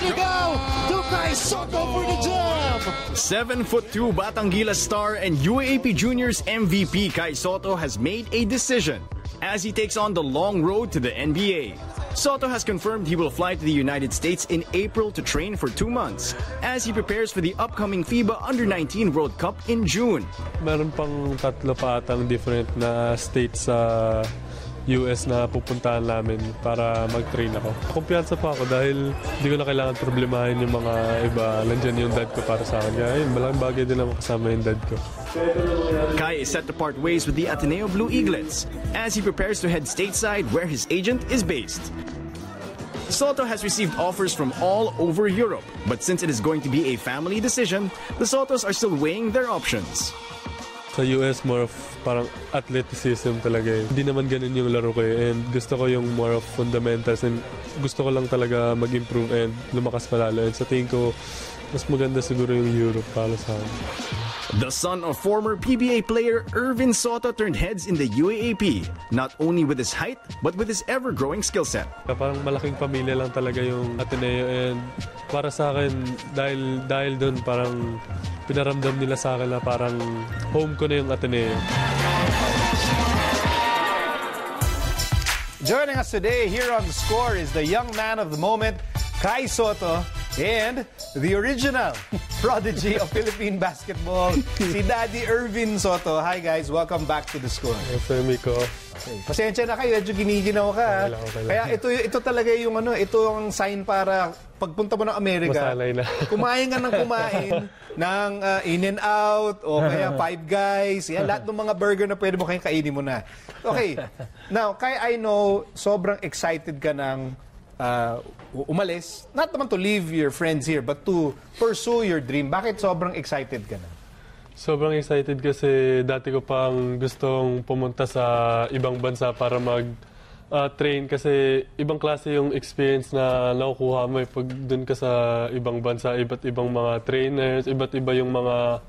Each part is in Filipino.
Sinigaw to Kai Soto for the jam. 7'2" Batangilas star and UAAP Juniors MVP Kai Soto has made a decision as he takes on the long road to the NBA. Soto has confirmed he will fly to the United States in April to train for 2 months as he prepares for the upcoming FIBA Under-19 World Cup in June. Meron pang 3 pa atang different na states sa US na pupuntahan namin para mag-train ako. Kumpiyansa pa ako dahil hindi ko na kailangan problemahin yung mga iba. Nandiyan yung dad ko para sa akin. Kaya yun, malaking bagay din naman kasama yung dad ko. Kai is set to part ways with the Ateneo Blue Eaglets as he prepares to head stateside where his agent is based. Soto has received offers from all over Europe, but since it is going to be a family decision, the Sotos are still weighing their options. Sa US, more of parang athleticism talaga eh. Hindi naman ganun yung laro ko eh. And gusto ko yung more of fundamentals and gusto ko lang talaga mag-improve and lumakas palalo. And sa tingin ko, mas maganda siguro yung Europe para sa akin. The son of former PBA player Irvin Soto turned heads in the UAAP, not only with his height, but with his ever-growing skill set. Parang malaking pamilya lang talaga yung Ateneo and para sa akin, dahil doon parang pinaramdam nila sa akin na parang home ko na yung Ateneo. Joining us today here on The Score is the young man of the moment, Kai Soto, and the original prodigy of Philippine basketball, si Daddy Irvin Soto. Hi guys, welcome back to The Score. Yes, Miko. Okay. Pasensya na kayo, medyo giniginaw ka. Kaya ito talaga yung ito ang sign para pagpunta mo ng Amerika. Masanay na. Kumain ka ng kumain ng In-N-Out o kaya Five Guys. Yan, lahat ng mga burger na pwede mo kayong kainin mo na. Okay. Now, Kai, I know sobrang excited ka ng umalis. Not naman to leave your friends here, but to pursue your dream. Bakit sobrang excited ka na? Sobrang excited kasi dati ko pang gustong pumunta sa ibang bansa para mag-train kasi ibang klase yung experience na nakukuha mo pag dun ka sa ibang bansa, iba't ibang mga trainers, iba't iba yung mga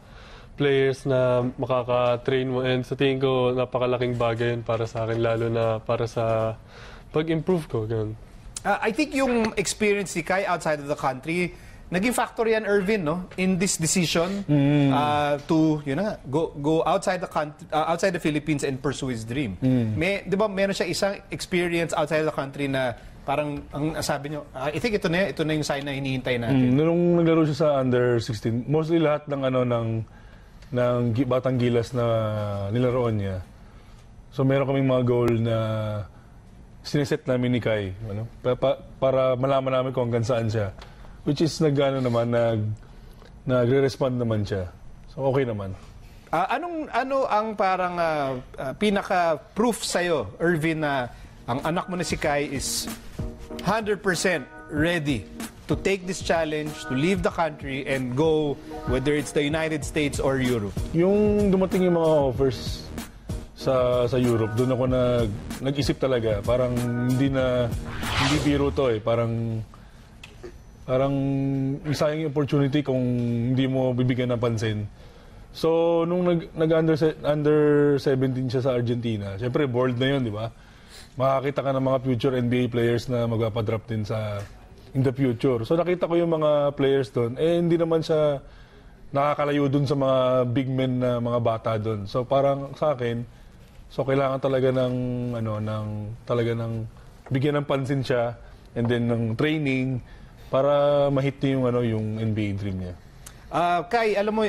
players na makaka-train mo and sa tingin ko napakalaking bagay yun para sa akin lalo na para sa pag-improve ko. Ganun. I think yung experience ni Kai outside of the country, naging factor yan, Irvin, no? In this decision to, go outside the country, outside the Philippines and pursue his dream. Di ba, meron siya isang experience outside the country na parang, ang sabi nyo, I think ito na yung sign na hinihintay natin. Nung naglaro siya sa under-16, mostly lahat ng ng Batangilas na nilaroon niya. So meron kaming mga goal na sineset namin ni Kai, para malaman namin kung hanggang saan siya. Which is nagre-respond naman siya. So okay naman. Ano ang parang pinaka-proof sa'yo, Irvin, na ang anak mo na si Kai is 100% ready to take this challenge, to leave the country and go, whether it's the United States or Europe? Yung dumating yung mga offers sa Europe, doon ako nag-isip talaga. Parang hindi biro to eh. Parang sayang yung opportunity kung hindi mo bibigyan ng pansin. So, nung under 17 siya sa Argentina, syempre bold na yun, di ba? Makakita ka ng mga future NBA players na magpapadrop din in the future. So, nakita ko yung mga players doon. Hindi naman siya nakakalayo doon sa mga big men na mga bata doon. So, parang sa akin, kailangan talaga ng bigyan ng pansin siya and then ng training para ma-hit niya yung NBA dream niya. Kai, alam mo,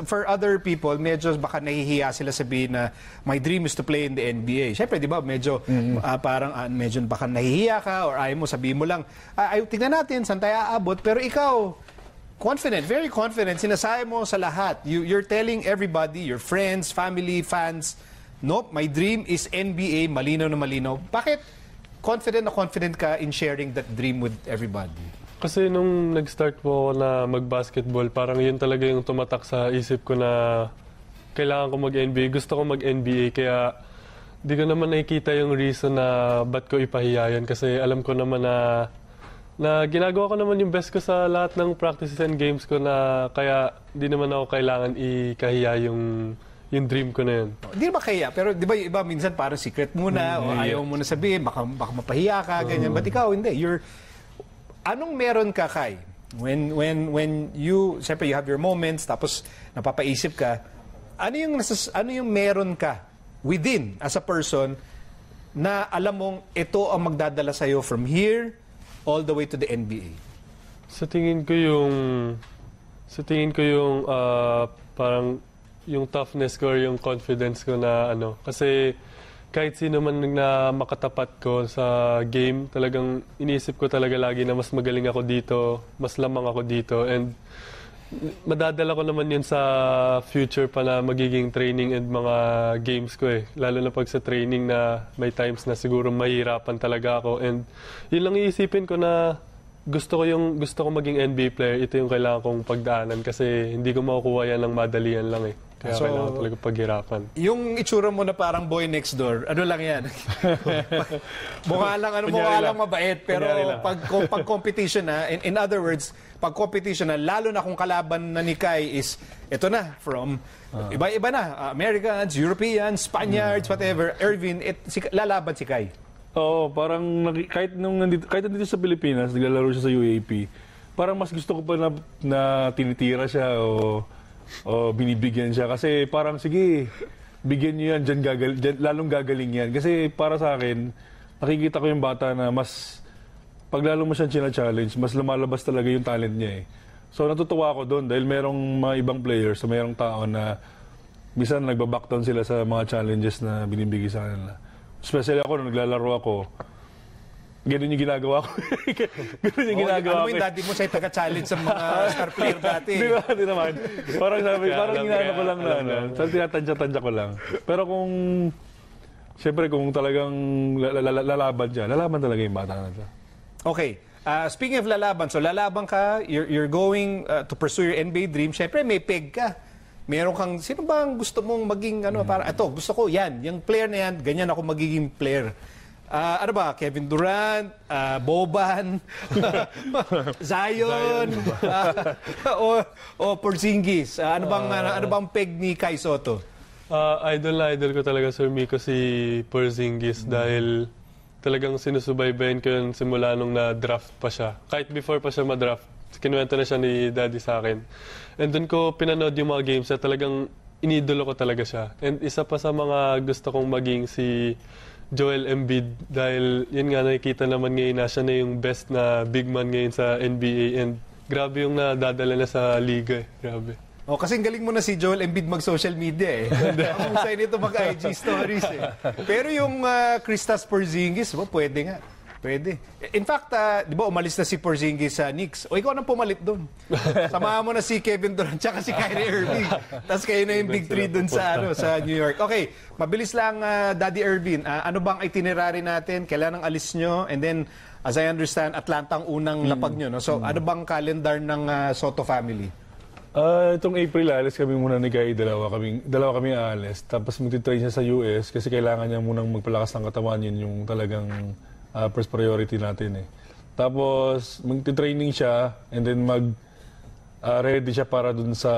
for other people, medyo baka nahihiya sila sabihin na my dream is to play in the NBA. Siyempre, di ba, medyo medyo baka nahihiya ka or ayaw mo, sabihin mo lang, tingnan natin, saan tayo aabot. Pero ikaw, confident, very confident, sinasabi mo sa lahat. You're telling everybody, your friends, family, fans, nope, my dream is NBA, malinaw na malinaw. Bakit confident ka in sharing that dream with everybody? Kasi nung nag-start po ako na mag-basketball, parang yun talaga yung tumatak sa isip ko na kailangan ko mag-NBA. Gusto ko mag-NBA, kaya di ko naman nakikita yung reason na ba't ko ipahiya yun. Kasi alam ko naman na ginagawa ko naman yung best ko sa lahat ng practices and games ko na kaya di naman ako kailangan ikahiya yung dream ko na yun. Hindi ba kaya? Pero di ba yung iba minsan parang secret muna o ayaw mo na sabihin, baka mapahiya ka, ganyan. But ikaw, hindi. Anong meron ka, Kai? When you, siyempre you have your moments, tapos napapaisip ka, ano yung meron ka within as a person na alam mong ito ang magdadala sa'yo from here all the way to the NBA? Sa tingin ko yung parang yung toughness ko or yung confidence ko na kasi kahit sino man na makatapat ko sa game, talagang iniisip ko talaga lagi na mas magaling ako dito, mas lamang ako dito, and madadala ko naman yun sa future pa na magiging training and mga games ko eh. Lalo na pag sa training na may times na siguro mahirapan talaga ako, and yun lang iisipin ko na gusto ko maging NBA player, ito yung kailangan kong pagdaanan kasi hindi ko makukuha yan ng madalian lang eh. Kaya kailangan talaga paghirapan. Yung itsura mo na parang boy next door, ano lang yan? mukha lang mabait, pero pag competition na, in other words, pag competition na, lalo na kung kalaban na ni Kai is, ito na, from iba-iba na, Americans, Europeans, Spaniards, whatever, Ervin, lalaban si Kai. Oo, parang kahit nandito sa Pilipinas, naglalaro siya sa UAP, parang mas gusto ko pa na tinitira siya o binibigyan siya. Kasi parang, sige, bigyan niyo yan, dyan lalong gagaling yan. Kasi para sa akin, nakikita ko yung bata na mas, pag lalo mo siyang challenge, mas lumalabas talaga yung talent niya eh. So natutuwa ako doon dahil merong mga ibang players, so merong tao na minsan nagbabackdown sila sa mga challenges na binibigay sa kanila. Especially ako, nung naglalaro ako, ganun yung ginagawa ko. Ganun yung ginagawa ko. Ano yung dati mo sa'yo taga-challenge sa mga star player dati? Di naman. Parang ginagawa ko lang na, tinatansya-tansya ko lang. Pero siyempre kung talagang lalaban siya, lalaban talaga yung bata na siya. Okay. Speaking of lalaban, so lalaban ka, you're going to pursue your NBA dream, siyempre may peg ka. Meron kang, sino ba ang gusto mong maging, para, gusto ko, yan, yung player na yan, ganyan ako magiging player. Ano ba? Kevin Durant, Boban, Zion, o Porzingis. Ano bang peg ni Kai Sotto? Idol ko talaga, Sir Miko, si Porzingis dahil talagang sinusubaybayan ko yun simula nung na-draft pa siya. Kahit before pa siya ma-draft, kinuwento na siya ni Daddy sa akin. And doon ko pinanood yung mga games na talagang inidolo ko talaga siya. And isa pa sa mga gusto kong maging si Joel Embiid dahil yun nga nakikita naman ngayon na siya na yung best na big man ngayon sa NBA, and grabe yung nadadala na sa liga eh. Grabe. Kasi galing mo na si Joel Embiid mag-social media eh. Ang usay nito mag-IG stories eh. Pero yung Kristaps Porzingis, pwede nga. Pwede. In fact, di ba umalis na si Porzingis sa Knicks? O ikaw nang pumalit doon. Samahan mo na si Kevin Durant tsaka si Kyrie Irving. Tapos kayo na yung big three doon sa New York. Okay, mabilis lang, Daddy Irvin. Ano bang itinerary natin? Kailan ang alis nyo? And then, as I understand, Atlanta ang unang lapag nyo. No? So, ano bang calendar ng Soto family? Itong April, alis kami muna ni Kai. Dalawa kami aalis. Tapos magtitrain siya sa US kasi kailangan niya munang magpalakas ng katawan. Yun yung talagang first priority natin eh. Tapos magti-training siya and then ready siya para dun sa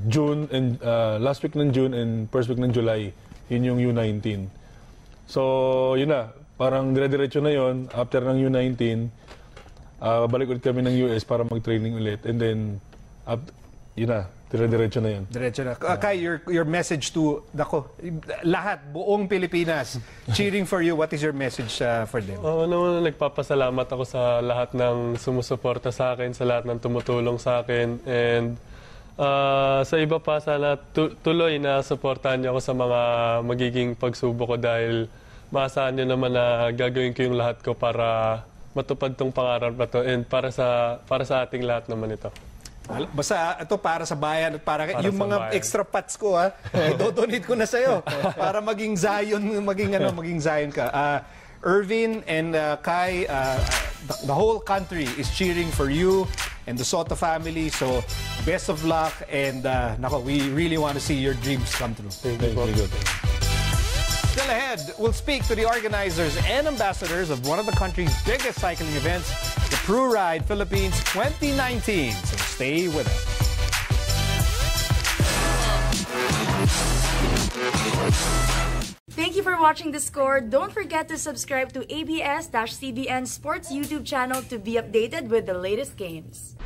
June and last week ng June and first week ng July. Yun yung U19. So yun na, parang dire-diretso na yun. After ng U19, balik ulit kami ng US para mag-training ulit, and then yun na, dire-diretso na yun. Diretso na. Kai, your message to lahat, buong Pilipinas, cheering for you, what is your message for them? Nagpapasalamat ako sa lahat ng sumusuporta sa akin, sa lahat ng tumutulong sa akin, and sa iba pa, sana tuloy na suportahan niyo ako sa mga magiging pagsubok ko dahil maasahan niyo naman na gagawin ko yung lahat ko para matupad tong pangarap na to, and para sa ating lahat naman ito. Basta ito para sa bayan at para yung mga bayan. Extra pats ko i-donate ko na sa'yo para maging Zion ka. Ervin and Kai, the whole country is cheering for you and the Soto family. So best of luck, and we really want to see your dreams come true. Thank you. Still ahead, we'll speak to the organizers and ambassadors of one of the country's biggest cycling events, the Pru Ride Philippines 2019. So stay with us. Thank you for watching The Score. Don't forget to subscribe to ABS-CBN Sports YouTube channel to be updated with the latest games.